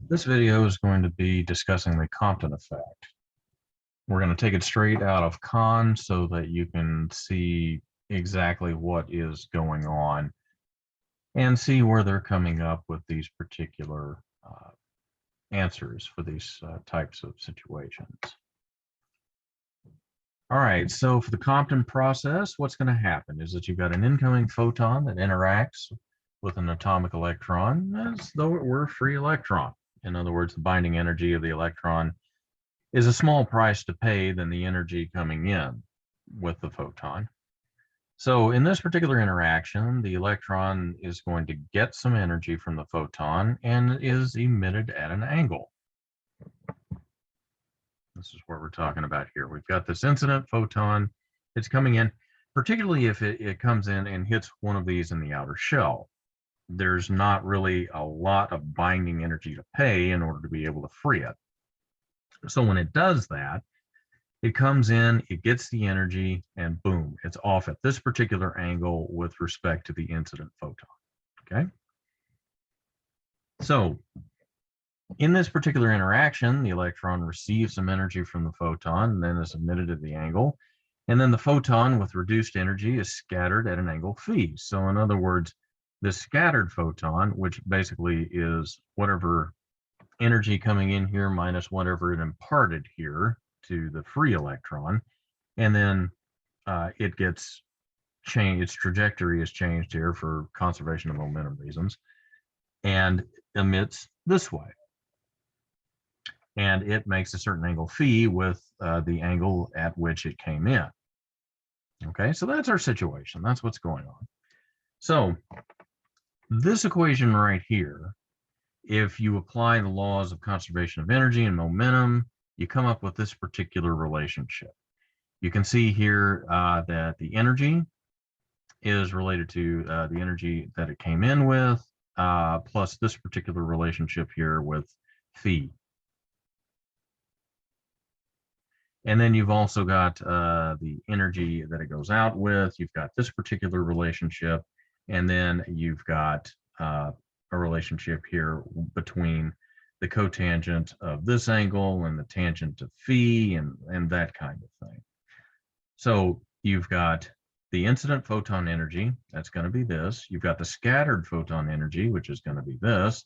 This video is going to be discussing the Compton effect. We're going to take it straight out of Con so that you can see exactly what is going on and see where they're coming up with these particular answers for these types of situations. All right, so for the Compton process, what's going to happen is that you've got an incoming photon that interacts with an atomic electron as though it were a free electron. In other words, the binding energy of the electron is a small price to pay than the energy coming in with the photon. So in this particular interaction, the electron is going to get some energy from the photon and is emitted at an angle. This is what we're talking about here. We've got this incident photon. It's coming in, particularly if it comes in and hits one of these in the outer shell. There's not really a lot of binding energy to pay in order to be able to free it. So when it does that, it comes in, it gets the energy, and boom, it's off at this particular angle with respect to the incident photon. Okay? So in this particular interaction, the electron receives some energy from the photon and then is emitted at the angle. And then the photon with reduced energy is scattered at an angle phi. So in other words, the scattered photon, which basically is whatever energy coming in here minus whatever it imparted here to the free electron, and then it gets changed, its trajectory is changed here for conservation of momentum reasons, and emits this way. And it makes a certain angle phi with the angle at which it came in. Okay, so that's our situation. That's what's going on. So this equation right here, if you apply the laws of conservation of energy and momentum, you come up with this particular relationship. You can see here that the energy is related to the energy that it came in with, plus this particular relationship here with phi. And then you've also got the energy that it goes out with. You've got this particular relationship, and then you've got a relationship here between the cotangent of this angle and the tangent of phi and that kind of thing. So you've got the incident photon energy, that's going to be this. You've got the scattered photon energy, which is going to be this.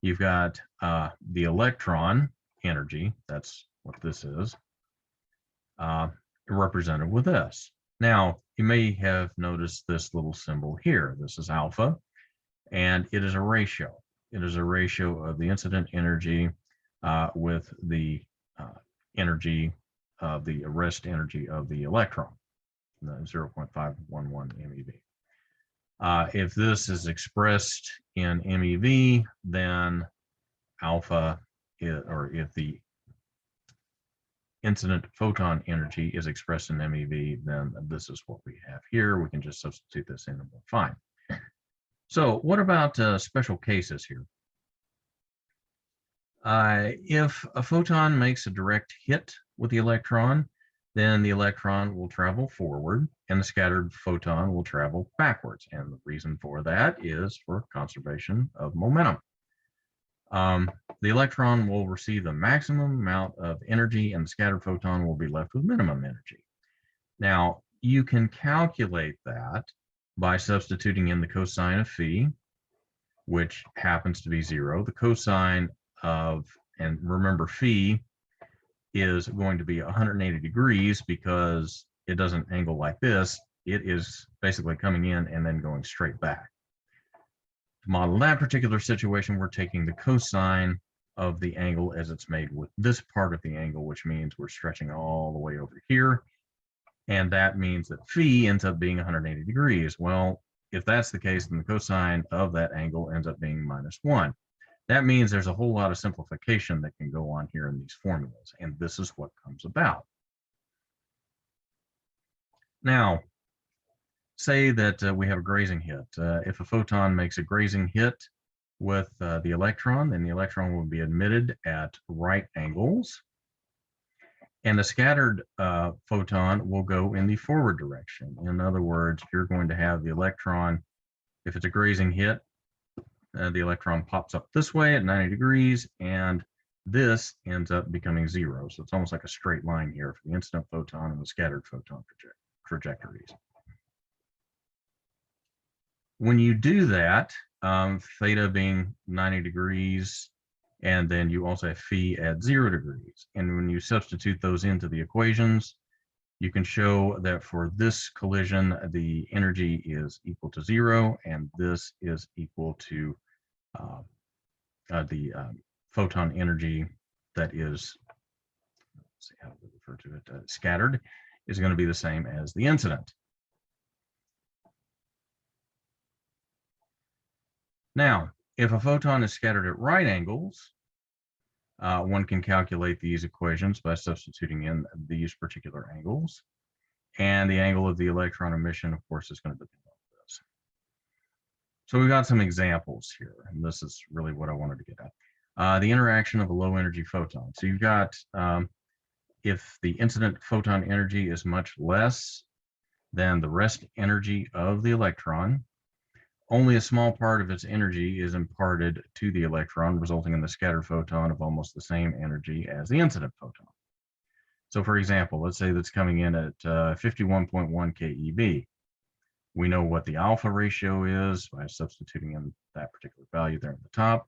You've got the electron energy, that's what this is, represented with this. Now, you may have noticed this little symbol here. This is alpha, and it is a ratio. It is a ratio of the incident energy with the energy of the rest energy of the electron, 0.511 MeV. If this is expressed in MeV, then alpha, or if the incident photon energy is expressed in MeV, then this is what we have here. We can just substitute this in and we're fine. So what about special cases here? If a photon makes a direct hit with the electron, then the electron will travel forward and the scattered photon will travel backwards. And the reason for that is for conservation of momentum. The electron will receive the maximum amount of energy and the scattered photon will be left with minimum energy. Now, you can calculate that by substituting in the cosine of phi, which happens to be 0. The cosine of, and remember phi is going to be 180 degrees because it doesn't angle like this. It is basically coming in and then going straight back. To model that particular situation, we're taking the cosine of the angle as it's made with this part of the angle, which means we're stretching all the way over here. And that means that phi ends up being 180 degrees. Well, if that's the case, then the cosine of that angle ends up being -1. That means there's a whole lot of simplification that can go on here in these formulas, and this is what comes about. Now, say that we have a grazing hit. If a photon makes a grazing hit with the electron, then the electron will be emitted at right angles. And the scattered photon will go in the forward direction. In other words, you're going to have the electron, if it's a grazing hit, the electron pops up this way at 90 degrees, and this ends up becoming 0. So it's almost like a straight line here for the incident photon and the scattered photon trajectories. When you do that, theta being 90 degrees, and then you also have phi at 0 degrees. And when you substitute those into the equations, you can show that for this collision, the energy is equal to 0, and this is equal to the photon energy that is, let's see how to refer to it, scattered, is going to be the same as the incident. Now, if a photon is scattered at right angles, one can calculate these equations by substituting in these particular angles. And the angle of the electron emission, of course, is going to depend on this. So we've got some examples here, and this is really what I wanted to get at. The interaction of a low energy photon. So you've got, if the incident photon energy is much less than the rest energy of the electron, only a small part of its energy is imparted to the electron, resulting in the scattered photon of almost the same energy as the incident photon. So for example, let's say that's coming in at 51.1 keV. We know what the alpha ratio is by substituting in that particular value there at the top.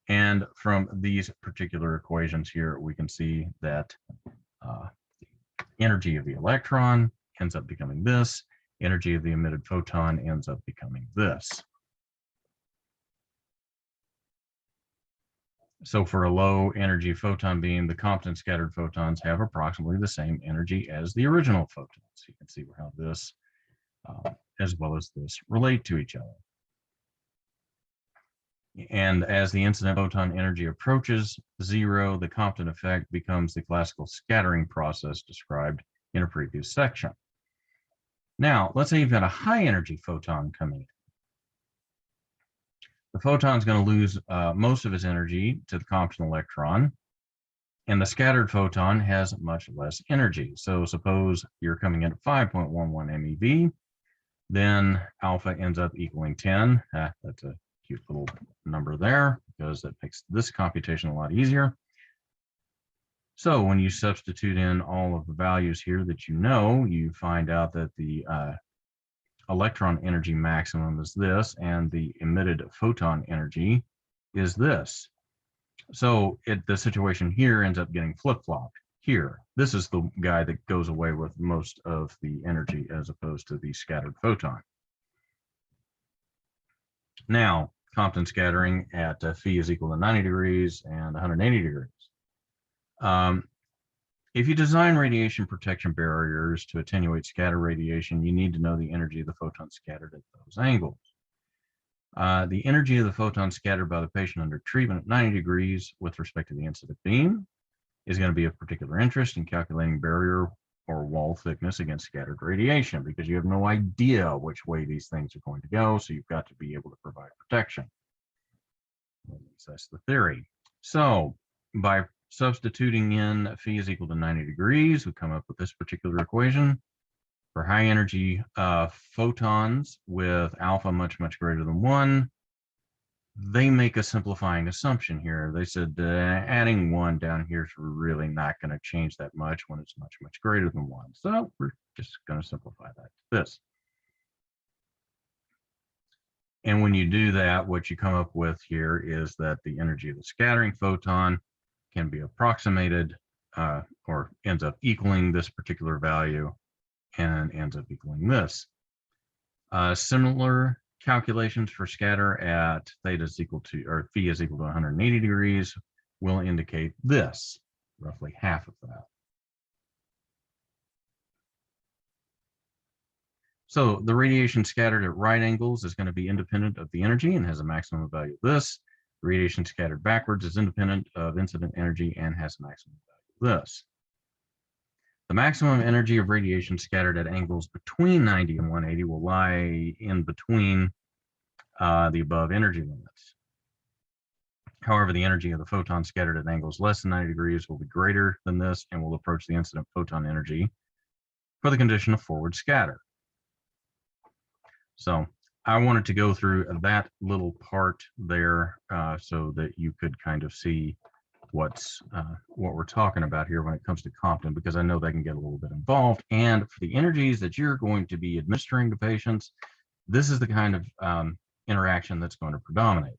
And from these particular equations here, we can see that the energy of the electron ends up becoming this. Energy of the emitted photon ends up becoming this. So for a low energy photon beam, the Compton scattered photons have approximately the same energy as the original photons. You can see how this, as well as this, relate to each other. And as the incident photon energy approaches 0, the Compton effect becomes the classical scattering process described in a previous section. Now, let's say you've got a high energy photon coming in. The photon is going to lose most of its energy to the Compton electron, and the scattered photon has much less energy. So suppose you're coming in at 5.11 MeV, then alpha ends up equaling 10. That's a cute little number there, because that makes this computation a lot easier. So when you substitute in all of the values here that you know, you find out that the electron energy maximum is this, and the emitted photon energy is this. So the situation here ends up getting flip-flopped here. This is the guy that goes away with most of the energy as opposed to the scattered photon. Now, Compton scattering at phi is equal to 90 degrees and 180 degrees. If you design radiation protection barriers to attenuate scatter radiation, you need to know the energy of the photon scattered at those angles. The energy of the photon scattered by the patient under treatment at 90 degrees with respect to the incident beam is going to be of particular interest in calculating barrier or wall thickness against scattered radiation, because you have no idea which way these things are going to go, so you've got to be able to provide protection. That's the theory. So by substituting in phi is equal to 90 degrees, we come up with this particular equation. For high energy photons with alpha much greater than 1, they make a simplifying assumption here. They said adding 1 down here is really not going to change that much when it's much greater than 1. So we're just going to simplify that to this. And when you do that, what you come up with here is that the energy of the scattering photon can be approximated or ends up equaling this particular value and ends up equaling this. Similar calculations for scatter at theta is equal to, or phi is equal to 180 degrees will indicate this, roughly half of that. So the radiation scattered at right angles is going to be independent of the energy and has a maximum value of this. Radiation scattered backwards is independent of incident energy and has a maximum value of this. The maximum energy of radiation scattered at angles between 90 and 180 will lie in between the above energy limits. However, the energy of the photon scattered at angles less than 90 degrees will be greater than this and will approach the incident photon energy for the condition of forward scatter. So I wanted to go through that little part there so that you could kind of see what we're talking about here when it comes to Compton, because I know they can get a little bit involved. And for the energies that you're going to be administering to patients, this is the kind of interaction that's going to predominate.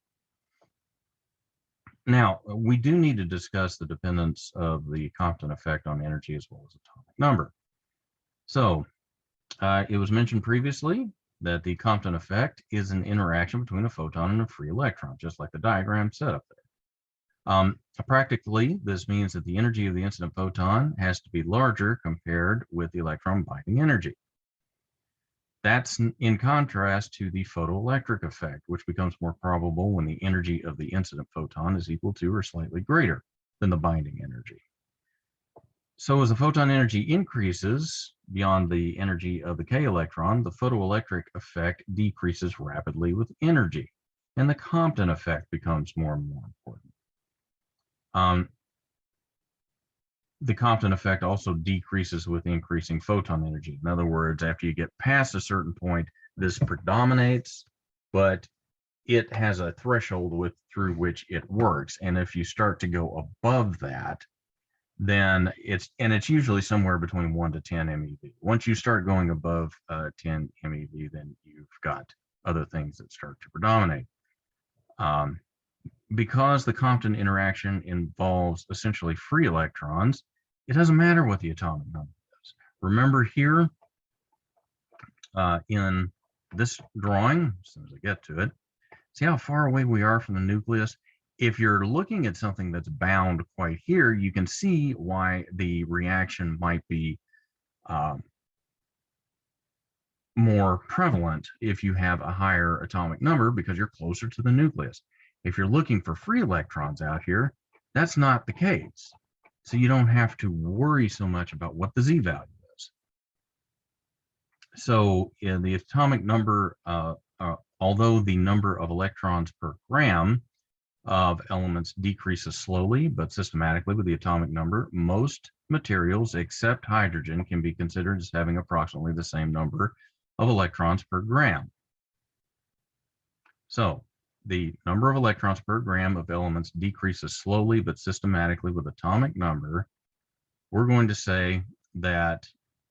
Now, we do need to discuss the dependence of the Compton effect on energy as well as atomic number. So it was mentioned previously that the Compton effect is an interaction between a photon and a free electron, just like the diagram set up there. Practically, this means that the energy of the incident photon has to be larger compared with the electron binding energy. That's in contrast to the photoelectric effect, which becomes more probable when the energy of the incident photon is equal to or slightly greater than the binding energy. So as the photon energy increases beyond the energy of the K electron, the photoelectric effect decreases rapidly with energy, and the Compton effect becomes more and more important. The Compton effect also decreases with increasing photon energy. In other words, after you get past a certain point, this predominates, but it has a threshold through which it works. And if you start to go above that, then it's usually somewhere between 1 to 10 MeV. Once you start going above 10 MeV, then you've got other things that start to predominate. Because the Compton interaction involves essentially free electrons, it doesn't matter what the atomic number is. Remember here in this drawing, as soon as I get to it, see how far away we are from the nucleus? If you're looking at something that's bound quite here, you can see why the reaction might be more prevalent if you have a higher atomic number because you're closer to the nucleus. If you're looking for free electrons out here, that's not the case. So you don't have to worry so much about what the Z value is. So in the atomic number, although the number of electrons per gram of elements decreases slowly but systematically with the atomic number, most materials except hydrogen can be considered as having approximately the same number of electrons per gram. So the number of electrons per gram of elements decreases slowly but systematically with atomic number. We're going to say that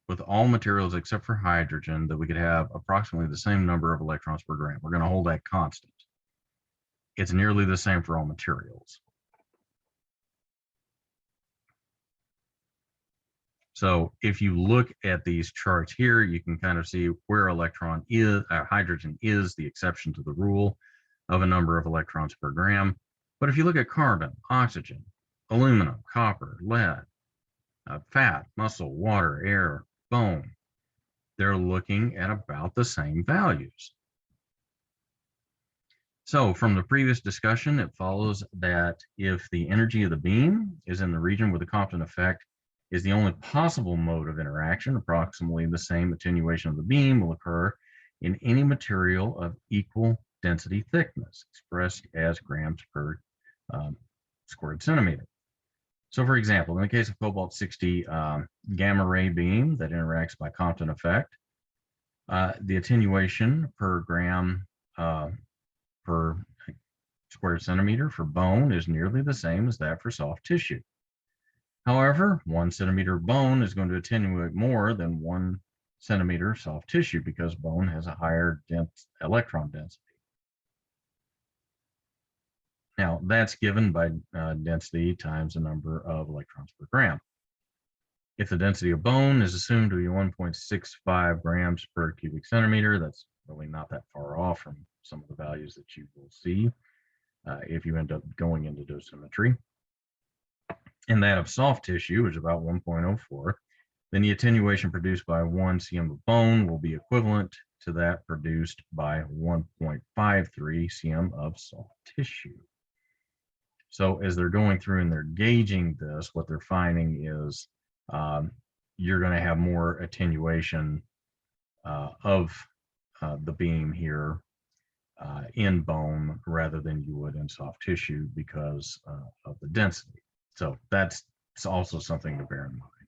with all materials except for hydrogen, that we could have approximately the same number of electrons per gram. We're going to hold that constant. It's nearly the same for all materials. So if you look at these charts here, you can kind of see where hydrogen is the exception to the rule of a number of electrons per gram. But if you look at carbon, oxygen, aluminum, copper, lead, fat, muscle, water, air, bone, they're looking at about the same values. So from the previous discussion, it follows that if the energy of the beam is in the region where the Compton effect is the only possible mode of interaction, approximately the same attenuation of the beam will occur in any material of equal density thickness, expressed as grams per squared centimeter. So for example, in the case of cobalt-60 gamma ray beam that interacts by Compton effect, the attenuation per gram per square centimeter for bone is nearly the same as that for soft tissue. However, 1 centimeter bone is going to attenuate more than 1 centimeter soft tissue because bone has a higher electron density. Now, that's given by density times the number of electrons per gram. If the density of bone is assumed to be 1.65 grams per cubic centimeter, that's really not that far off from some of the values that you will see if you end up going into dosimetry. And that of soft tissue is about 1.04. Then the attenuation produced by 1 cm of bone will be equivalent to that produced by 1.53 cm of soft tissue. So as they're going through and they're gauging this, what they're finding is you're going to have more attenuation of the beam here in bone rather than you would in soft tissue because of the density. So that's also something to bear in mind.